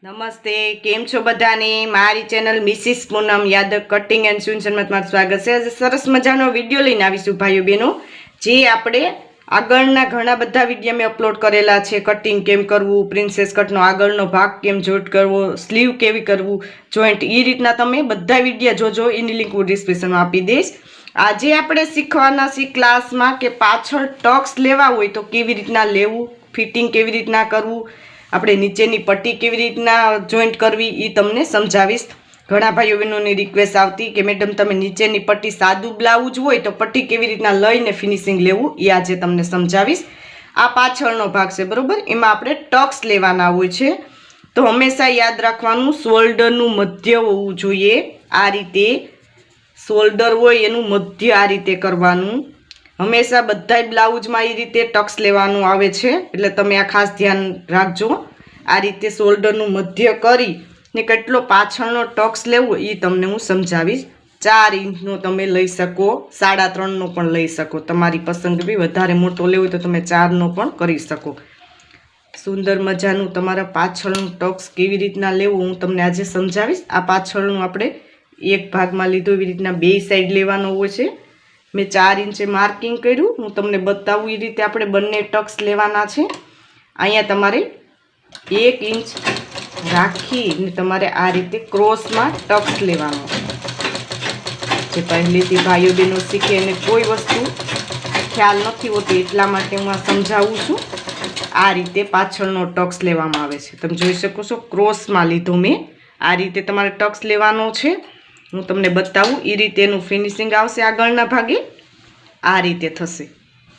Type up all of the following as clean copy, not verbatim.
નમસ્તે, કેમ છો બધાને? મારી channel Mrs Poonam Yadav cutting and સૂનસનમાં તમારું સ્વાગત છે. આજે સરસ મજાનો વિડીયો લઈને આવીશું ભાઈઓ બહેનો, જે આપણે આગળના ઘણા બધા વિડીયો મેં અપલોડ કરેલા છે. કટિંગ કેમ કરવું, પ્રિન્સેસ કટનો આગળનો ભાગ કેમ જોઈન્ટ કરવો, સ્લીવ કેવી કરવું, જોઈન્ટ, એ રીતના તમે બધા વિડીયો જોજો. એની લિંક હું ડિસ્ક્રિપ્શનમાં આપી દઈશ. આજે આપણે શીખવાના છીએ ક્લાસમાં કે પાછળ ટક્સ લેવા હોય તો કેવી રીતના લેવું, ફિટિંગ કેવી રીતના કરવું, આપણે નીચેની પટ્ટી કેવી રીતના જોઈન્ટ કરવી, એ તમને સમજાવીશ. ઘણા ભાઈઓ બહેનોની રિક્વેસ્ટ આવતી કે મેડમ તમે નીચેની પટ્ટી સાદું બ્લાઉઝ હોય તો પટ્ટી કેવી રીતના લઈને ફિનિશિંગ લેવું, એ આજે તમને સમજાવીશ. આ પાછળનો ભાગ છે, બરાબર? એમાં આપણે ટક્સ લેવાના હોય છે. તો હંમેશા યાદ રાખવાનું, શોલ્ડરનું મધ્ય હોવું જોઈએ. આ રીતે શોલ્ડર હોય એનું મધ્ય આ રીતે કરવાનું. હંમેશા બધાય બ્લાઉઝમાં એ રીતે ટક્સ લેવાનું આવે છે, એટલે તમે આ ખાસ ધ્યાન રાખજો. આ રીતે શોલ્ડરનું મધ્ય કરી ને કેટલો પાછળનો ટક્સ લેવો એ તમને હું સમજાવીશ. 4 ઇંચનો તમે લઈ શકો, 3.5નો પણ લઈ શકો. તમારી પસંદ બી વધારે મોટો લેવો તો તમે 4નો પણ કરી શકો. સુંદર મજાનું તમારા પાછળનું ટક્સ કેવી રીતના લેવું હું તમને આજે સમજાવીશ. આ પાછળનું આપણે એક ભાગમાં લીધું, એવી રીતના બે સાઈડ લેવાનો હોય છે. મેં 4 ઇંચે માર્કિંગ કર્યું, હું તમને બતાવું એ રીતે આપણે બંને ટક્સ લેવાના છે. અહીંયા તમારે 1 ઇંચ રાખીને તમારે આ રીતે ક્રોસમાં ટક્સ લેવાનો. જે પહેલેથી ભાઈઓ બહેનો શીખે અને કોઈ વસ્તુ ખ્યાલ નથી હોતી એટલા માટે હું આ સમજાવું છું. આ રીતે પાછળનો ટક્સ લેવામાં આવે છે. તમે જોઈ શકો છો, ક્રોસમાં લીધો મેં. આ રીતે તમારે ટક્સ લેવાનો છે. હું તમને બતાવું એ રીતે એનું ફિનિશિંગ આવશે. આગળના ભાગે આ રીતે થશે.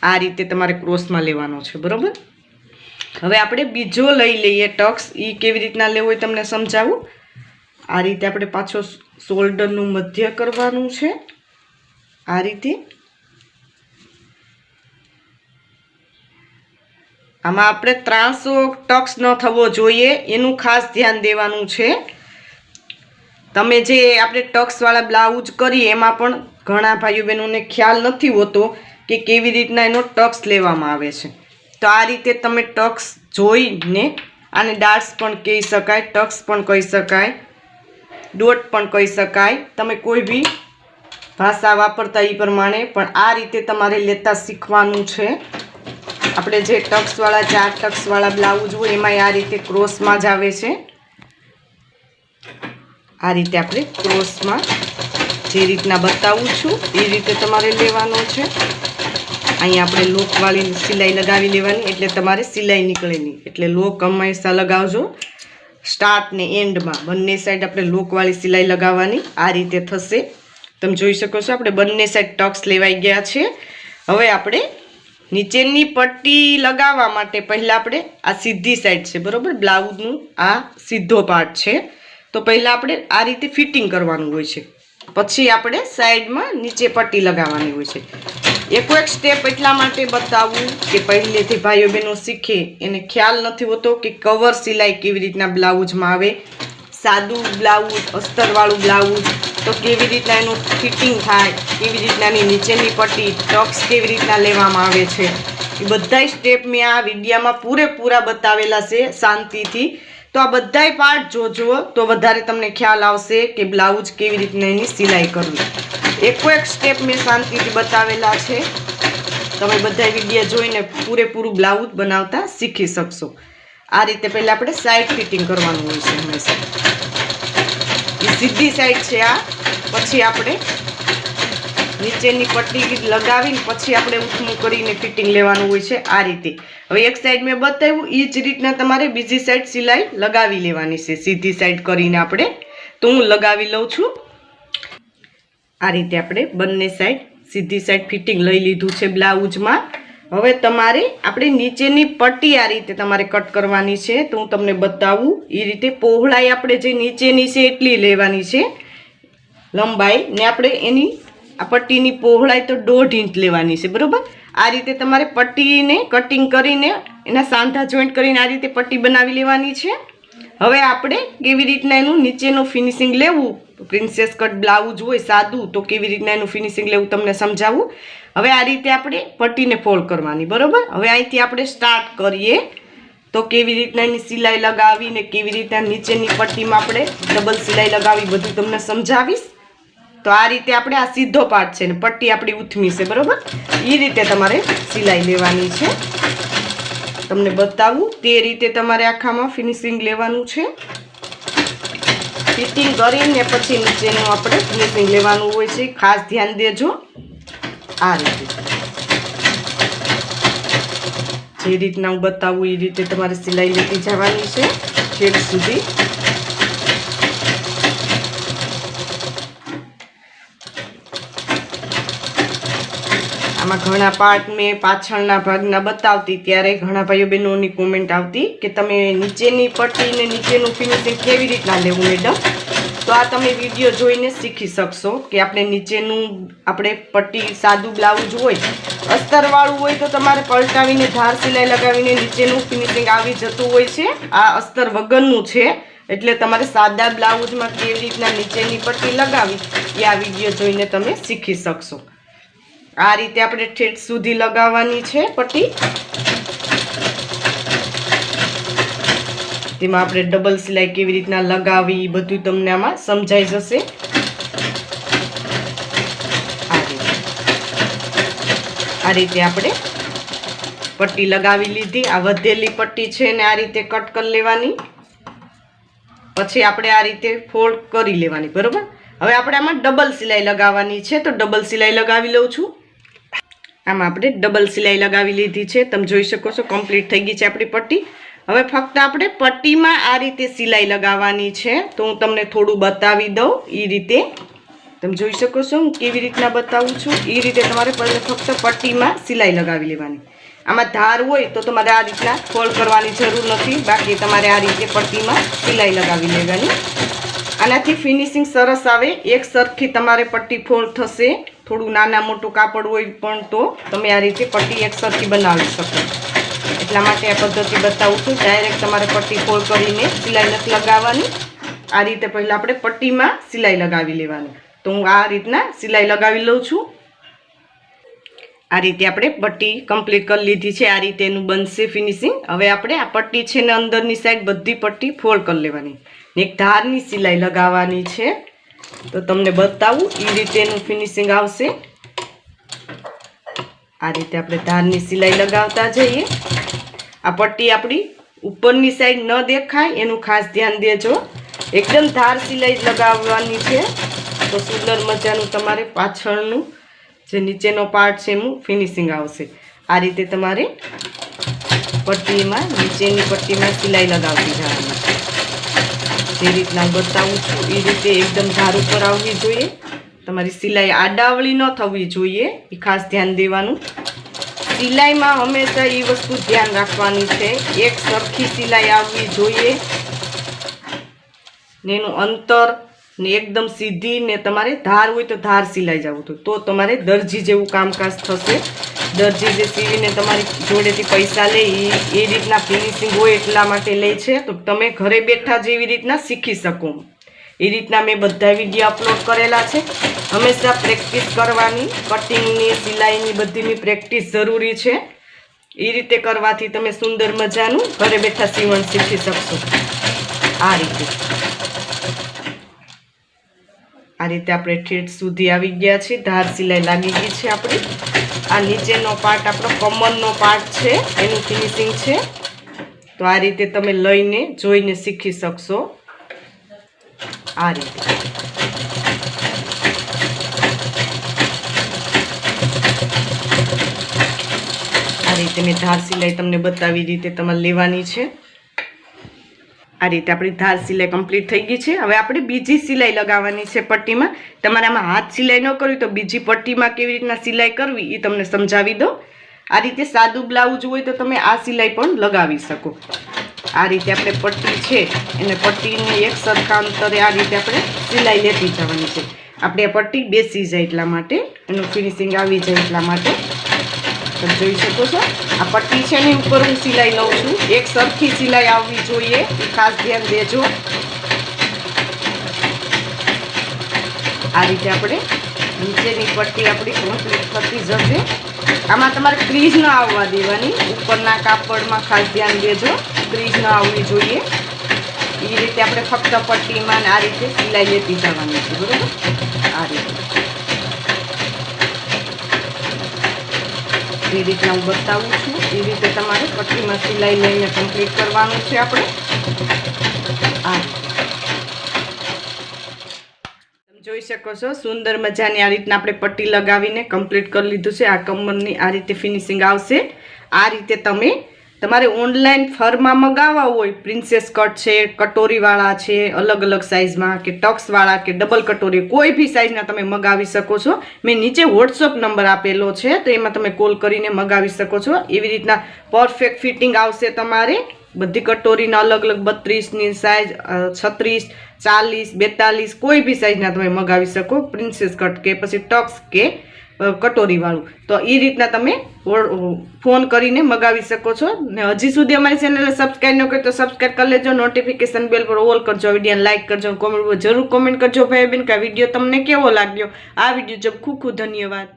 આ રીતે તમારે ક્રોસમાં લેવાનો છે, બરાબર? હવે આપણે બીજો લઈ લઈએ ટક્સ. એ કેવી રીતના લેવો એ તમને સમજાવું. આ રીતે આપણે પાછો શોલ્ડરનું મધ્ય કરવાનું છે. આ રીતે આમાં આપણે 300 ટક્સ ન થવો જોઈએ, એનું ખાસ ધ્યાન દેવાનું છે. તમે જે આપણે ટક્સવાળા બ્લાઉઝ કરીએ એમાં પણ ઘણા ભાઈઓ બહેનોને ખ્યાલ નથી હોતો કે કેવી રીતના એનો ટક્સ લેવામાં આવે છે. તો આ રીતે તમે ટક્સ જોઈને, આને ડાર્ટ્સ પણ કહી શકાય, ટક્સ પણ કહી શકાય, ડોટ પણ કહી શકાય. તમે કોઈ બી ભાષા વાપરતા એ પ્રમાણે, પણ આ રીતે તમારે લેતા શીખવાનું છે. આપણે જે ટક્સવાળા 4 ટક્સવાળા બ્લાઉઝ હોય એમાં આ રીતે ક્રોસમાં જ આવે છે. આ રીતે આપણે ક્રોસમાં જે રીતના બતાવું છું એ રીતે તમારે લેવાનો છે. અહીંયા આપણે લોકવાળી સિલાઈ લગાવી લેવાની, એટલે તમારે સિલાઈ નીકળે નહીં. એટલે લોક હંમેશા લગાવજો. સ્ટાર્ટ ને એન્ડમાં બંને સાઈડ આપણે લોકવાળી સિલાઈ લગાવવાની. આ રીતે થશે. તમે જોઈ શકો છો આપણે બંને સાઈડ ટક્સ લેવાઈ ગયા છે. હવે આપણે નીચેની પટ્ટી લગાવવા માટે પહેલાં આપણે આ સીધી સાઈડ છે, બરાબર? બ્લાઉઝનું આ સીધો પાર્ટ છે. તો પહેલાં આપણે આ રીતે ફિટિંગ કરવાનું હોય છે, પછી આપણે સાઈડમાં નીચે પટ્ટી લગાવવાની હોય છે. એક સ્ટેપ એટલા માટે બતાવું કે પહેલેથી ભાઈઓ બહેનો શીખે એને ખ્યાલ નથી હોતો કે કવર સિલાઈ કેવી રીતના બ્લાઉઝમાં આવે. સાદું બ્લાઉઝ, અસ્તરવાળું બ્લાઉઝ તો કેવી રીતના એનું ફિટિંગ થાય, કેવી રીતનાની નીચેની પટ્ટી, ટક્સ કેવી રીતના લેવામાં આવે છે, એ બધાય સ્ટેપ મેં આ વિડીયામાં પૂરેપૂરા બતાવેલા છે શાંતિથી. તો આ બધાય પાર્ટ જોજો તો વધારે તમને ખ્યાલ આવશે કે બ્લાઉઝ કેવી રીતના એની સિલાઈ કરવી. એક સ્ટેપ મેં શાંતિથી બતાવેલા છે. તમે બધા વિડીયો જોઈને પૂરેપૂરું બ્લાઉઝ બનાવતા શીખી શકશો. આ રીતે પહેલાં આપણે સાઈડ ફિટિંગ કરવાનું હોય છે હંમેશા. એ સીધી સાઈડ છે આ. પછી આપણે નીચેની પટ્ટી લગાવીને પછી આપણે ઊંચું કરીને ફિટિંગ લેવાનું હોય છે. આ રીતે હવે એક સાઈડ મેં બતાવ્યું એ જ રીતના તમારે બીજી સાઈડ સિલાઈ લગાવી લેવાની છે, સીધી સાઈડ કરીને આપણે. તો હું લગાવી લઉં છું. આ રીતે આપણે બંને સાઈડ સીધી સાઈડ ફિટિંગ લઈ લીધું છે બ્લાઉઝમાં. હવે તમારે આપણે નીચેની પટ્ટી આ રીતે તમારે કટ કરવાની છે. તો હું તમને બતાવું એ રીતે. પહોળાઈ આપણે જે નીચેની છે એટલી લેવાની છે લંબાઈ, ને આપણે એની આ પટ્ટીની પહોળાઈ તો 1.5 ઇંચ લેવાની છે, બરાબર? આ રીતે તમારે પટ્ટીને કટિંગ કરીને એના સાંધા જોઈન્ટ કરીને આ રીતે પટ્ટી બનાવી લેવાની છે. હવે આપણે કેવી રીતના એનું નીચેનું ફિનિશિંગ લેવું તો પ્રિન્સેસ કટ બ્લાઉઝ હોય સાદું તો કેવી રીતના એનું ફિનિશિંગ લેવું તમને સમજાવું. હવે આ રીતે આપણે પટ્ટીને ફોલ્ડ કરવાની, બરાબર. હવે અહીંથી આપણે સ્ટાર્ટ કરીએ તો કેવી રીતના એની સિલાઈ લગાવી ને કેવી રીતના નીચેની પટ્ટીમાં આપણે ડબલ સિલાઈ લગાવી બધું તમને સમજાવીશ. તો આ રીતે આપણે આ સીધો પાર્ટ છે ને પટ્ટી આપણી ઉથમી છે, બરાબર. એ રીતે તમારે સિલાઈ લેવાની છે, તમને બતાવું તે રીતે તમારે આખામાં ફિનિશિંગ લેવાનું છે. ફિટિંગ કરીને પછી નીચેનું આપણે ફિનિશિંગ લેવાનું હોય છે, ખાસ ધ્યાન દેજો. આ રીતે જે રીતના હું બતાવું એ રીતે તમારે સિલાઈ લેતી જવાની છે છેક સુધી. આમાં ઘણા પાર્ટ મેં પાછળના ભાગના બતાવતી ત્યારે ઘણા ભાઈઓ બહેનોની કોમેન્ટ આવતી કે તમે નીચેની પટ્ટી ને નીચેનું ફિનિશિંગ કેવી રીતના લેવું મેડમ. તો આ તમે વિડીયો જોઈને શીખી શકશો કે આપણે નીચેનું આપણે પટ્ટી સાદું બ્લાઉઝ હોય અસ્તરવાળું હોય તો તમારે પલટાવીને ધાર સિલાઈ લગાવીને નીચેનું ફિનિશિંગ આવી જતું હોય છે. આ અસ્તર વગરનું છે એટલે તમારે સાદા બ્લાઉઝમાં કેવી રીતના નીચેની પટ્ટી લગાવી એ આ વિડીયો જોઈને તમે શીખી શકશો. આ રીતે આપણે ઠેઠ સુધી લગાવવાની છે પટ્ટી. તેમાં આપણે ડબલ સિલાઈ કેવી રીતના લગાવી બધું તમને આમાં સમજાઈ જશે. આ રીતે આપણે પટ્ટી લગાવી લીધી. આ વધેલી પટ્ટી છે ને આ રીતે કટ કરી લેવાની, પછી આપણે આ રીતે ફોલ્ડ કરી લેવાની, બરોબર. હવે આપણે આમાં ડબલ સિલાઈ લગાવવાની છે તો ડબલ સિલાઈ લગાવી લઉં છું. આમાં આપણે ડબલ સિલાઈ લગાવી લીધી છે, તમે જોઈ શકો છો કમ્પ્લીટ થઈ ગઈ છે આપણી પટ્ટી. હવે ફક્ત આપણે પટ્ટીમાં આ રીતે સિલાઈ લગાવવાની છે તો હું તમને થોડું બતાવી દઉં. એ રીતે તમે જોઈ શકો છો હું કેવી રીતના બતાવું છું. એ રીતે તમારે ફક્ત પટ્ટીમાં સિલાઈ લગાવી લેવાની. આમાં ધાર હોય તો તમારે આ રીતના ફોલ્ડ કરવાની જરૂર નથી, બાકી તમારે આ રીતે પટ્ટીમાં સિલાઈ લગાવી લેવાની. આનાથી ફિનિશિંગ સરસ આવે. એક સરખી તમારે પટ્ટી ફોલ્ડ થશે. થોડું નાના મોટું કાપડ હોય પણ તો તમે આ રીતે પટ્ટી એક સરખી બનાવી શકો. એટલા માટે આ પદ્ધતિ બતાવું છું. ડાયરેક્ટ તમારે પટ્ટી ફોલ્ડ કરીને સિલાઈ નથી લગાવવાની. આ રીતે પહેલાં આપણે પટ્ટીમાં સિલાઈ લગાવી લેવાની. તો હું આ રીતના સિલાઈ લગાવી લઉં છું. આ રીતે આપણે પટ્ટી કમ્પ્લીટ કરી લીધી છે. આ રીતે એનું બનશે ફિનિશિંગ. હવે આપણે આ પટ્ટી છે ને અંદરની સાઈડ બધી પટ્ટી ફોલ્ડ કરી લેવાની ને એક ધારની સિલાઈ લગાવવાની છે. તો તમને બતાવું એ રીતે એનું ફિનિશિંગ આવશે. આ રીતે આપણે ધારની સિલાઈ લગાવતા જઈએ. આ પટ્ટી આપણી ઉપરની સાઈડ ન દેખાય એનું ખાસ ધ્યાન દેજો. એકદમ ધાર સિલાઈ લગાવવાની છે તો સુંદર મજાનું તમારે પાછળનું જે નીચેનો પાર્ટ છે એનું ફિનિશિંગ આવશે. આ રીતે તમારે પટ્ટીમાં નીચેની પટ્ટીમાં સિલાઈ લગાવતી જવાની. જે રીતના બતાવું છું એ રીતે એકદમ ધાર ઉપર આવવી જોઈએ. તમારી સિલાઈ આડાવળી ન થવી જોઈએ, એ ખાસ ધ્યાન દેવાનું. સિલાઈમાં હંમેશા એ વસ્તુ ધ્યાન રાખવાની છે, એક સરખી સિલાઈ આવવી જોઈએ ને એનું અંતર ને એકદમ સીધી ને તમારે ધાર હોય તો ધાર સિલાઈ જવું તો તમારે દરજી જેવું કામકાજ થશે. દરજી જે સીવીને તમારી જોડેથી પૈસા લે એ રીતના ફિનિશિંગ હોય એટલા માટે લે છે. તો તમે ઘરે બેઠા જેવી રીતના શીખી શકો એ રીતના મેં બધા વિડીયો અપલોડ કરેલા છે. હંમેશા પ્રેક્ટિસ કરવાની, કટિંગની સિલાઈની બધીની પ્રેક્ટિસ જરૂરી છે. એ રીતે કરવાથી તમે સુંદર મજાનું ઘરે બેઠા સીવણ શીખી શકશો. આ રીતે આપણે ઠેઠ સુધી આવી ગયા છે. ધાર સિલાઈ લાગી ગઈ છે આપણી. આ નીચેનો પાર્ટ આપણો કમરનો પાર્ટ છે એનું ફિનિશિંગ છે. તો આ રીતે તમે લઈને જોઈને શીખી શકશો. આ રીતે મેં ધાર સિલાઈ તમને બતાવી રીતે તમારે લેવાની છે. આ રીતે આપણી ધાર સિલાઈ કમ્પ્લીટ થઈ ગઈ છે. હવે આપણે બીજી સિલાઈ લગાવવાની છે પટ્ટીમાં. તમારે આમાં હાથ સિલાઈ ન કરવી તો બીજી પટ્ટીમાં કેવી રીતના સિલાઈ કરવી એ તમને સમજાવી દો. આ રીતે સાદું બ્લાઉઝ હોય તો તમે આ સિલાઈ પણ લગાવી શકો. આ રીતે આપણે પટ્ટી છે એને પટ્ટીને એક સરખા અંતરે આ રીતે આપણે સિલાઈ લેતી જવાની છે. આપણે આ પટ્ટી બેસી જાય એટલા માટે, એનું ફિનિશિંગ આવી જાય એટલા માટે. તમે જોઈ શકો છો આ પટ્ટી છે ને ઉપર હું સિલાઈ લઉં છું. એક સરખી સિલાઈ આવવી જોઈએ, એ ખાસ ધ્યાન દેજો. આ રીતે આપણે નીચેની પટ્ટી આપણી કમ્પ્લીટ થતી જશે. આમાં તમારે ક્રીઝ ન આવવા દેવાની, ઉપરના કાપડમાં ખાસ ધ્યાન દેજો, ક્રીઝ ન આવવી જોઈએ. એ રીતે આપણે ફક્ત પટ્ટીમાં આ રીતે સિલાઈ લેતી જવાની છે. બરોબર, આ રીતે એ રીતના હું બતાવું છું. એ રીતે તમારે પટ્ટીમાં સિલાઈ લઈને કમ્પ્લીટ કરવાનું છે આપણે. આ જોઈ શકો છો સુંદર મજાની આ રીતના આપણે પટ્ટી લગાવીને કમ્પ્લીટ કરી લીધું છે. આ કમરની આ રીતે ફિનિશિંગ આવશે. આ રીતે તમે તમારે ઓનલાઈન ફરમાં મગાવવા હોય, પ્રિન્સેસ કટ છે, કટોરીવાળા છે, અલગ અલગ સાઇઝમાં કે ટક્સવાળા કે ડબલ કટોરી, કોઈ બી સાઇઝના તમે મગાવી શકો છો. મેં નીચે વોટ્સઅપ નંબર આપેલો છે, તો એમાં તમે કોલ કરીને મગાવી શકો છો. એવી રીતના પરફેક્ટ ફિટિંગ આવશે તમારે. બધી કટોરીના અલગ અલગ 32ની સાઇઝ, 36, 40, 42 કોઈ બી સાઇઝના તમે મગાવી શકો, પ્રિન્સેસ કટ કે પછી ટક્સ કે કટોરીવાળું. તો એ રીતના તમે ફોન કરીને મગાવી શકો છો. ને હજી સુધી અમારી ચેનલને સબસ્ક્રાઈબ ન કરી તો સબસ્ક્રાઈબ કરી લેજો, નોટિફિકેશન બેલ પર ઓલ કરજો, વિડીયોને લાઇક કરજો, કોમેન્ટ જરૂર કોમેન્ટ કરજો ભાઈ બેન કે આ વિડીયો તમને કેવો લાગ્યો. આ વિડીયો જો ખૂબ ખૂબ ધન્યવાદ.